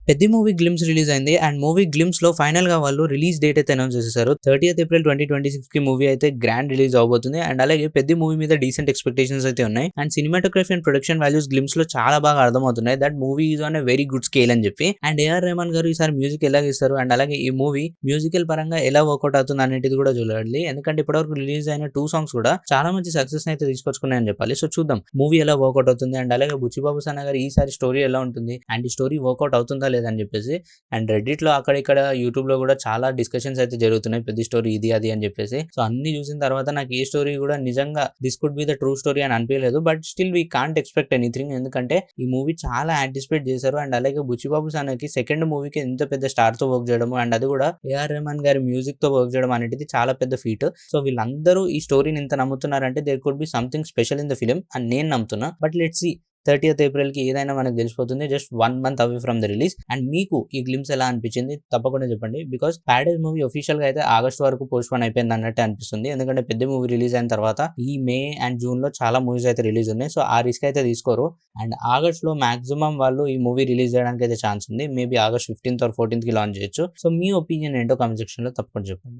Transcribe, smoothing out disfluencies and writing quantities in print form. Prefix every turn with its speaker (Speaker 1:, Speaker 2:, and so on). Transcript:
Speaker 1: పెద్ద movie glimpse release అయింది and movie glimpse లో ఫైనల్ గా వాళ్ళు రిలీజ్ డేట్ అయితే అనౌన్స్ చేశారు. 30th April 2026 కి మూవీ అయితే గ్రాండ్ రిలీజ్ అవబోతుంది. అండ్ అలాగే పెద్ద మూవీ మీద డీసెంట్ ఎక్స్పెక్టేషన్స్ అయితే ఉన్నాయి. And cinematography and production values glimpse లో చాలా బాగా అర్థమవుతున్నాయి. That movie is on a very good scale అని చెప్పి. అండ్ ఏఆర్ రెహమాన్ గారు ఈసారి మ్యూజిక్ ఎలా ఇస్తారు అండ్ అలాగే ఈ మూవీ మ్యూజికల్ పరంగా ఎలా వర్కౌట్ అవుతుంది అనేది కూడా చూడాలి. ఎందుకంటే ఇప్పటివరకు రిలీజ్ అయిన 2 సాంగ్స్ కూడా చాలా మంచి సక్సెస్ అయితే తీసుకొచ్చుకున్నాయని చెప్పాలి. సో చూద్దాం మూవీ ఎలా వర్కౌట్ అవుతుంది. అండ్ అలాగే బుచ్చిబాబు సన్న గారు ఈసారి స్టోరీ ఎలా ఉంటుంది అండ్ ఈ స్టోరీ వర్కౌట్ అవుతుందా లేదని చెప్పేసి. అండ్ రెడ్డిట్ లో అక్కడ ఇక్కడ యూట్యూబ్ లో కూడా చాలా డిస్కషన్స్ అయితే జరుగుతున్నాయి. పెద్ద స్టోరీ ఇది అది అని చెప్పేసి. సో అన్ని చూసిన తర్వాత నాకు ఏ స్టోరీ కూడా నిజంగా this could be the true story అని అనిపించలేదు. But still we can't expect anything. ఎందుకంటే ఈ మూవీ చాలా యాంటిసిపేట్ చేశారు. అండ్ అలాగే బుచ్చిబాబు సానకి సెకండ్ మూవీకి ఎంత పెద్ద స్టార్ తో వర్క్ చేయడం అండ్ అది కూడా ఏఆర్ రెహమాన్ గారి మ్యూజిక్ తో వర్క్ చేయడం అనేది చాలా పెద్ద ఫీట్. సో వీళ్ళందరూ ఈ స్టోరీని ఇంత నమ్ముతున్నారంటే there could be something special in the film అని నేను నమ్ముతున్నా. But let's see 30th April కి ఏదైనా మనకు తెలిసిపోతుంది. Just 1 month away from the release. And మీకు ఈ గ్లిమ్స్ ఎలా అనిపించింది తప్పకుండా చెప్పండి. బికాస్ ప్యారడైజ్ మూవీ అఫీషియల్ గా అయితే ఆగస్ట్ వరకు పోస్ట్ పోన్ అయిపోయింది అన్నట్టు అనిపిస్తుంది. ఎందుకంటే పెద్ద మూవీ రిలీజ్ అయిన తర్వాత ఈ మే అండ్ జూన్ లో చాలా మూవీస్ అయితే రిలీజ్ ఉన్నాయి. సో ఆ రిస్క్ అయితే తీసుకోరు. అండ్ ఆగస్ట్ లో మాక్సిమం వాళ్ళు ఈ మూవీ రిలీజ్ చేయడానికి అయితే ఛాన్స్ ఉంది. Maybe August 15th or 14th కి లాంచ్ చేయొచ్చు. సో మీ ఒపీనియన్ ఏంటో కామెంట్ సెక్షన్ లో తప్పకుండా చెప్పండి.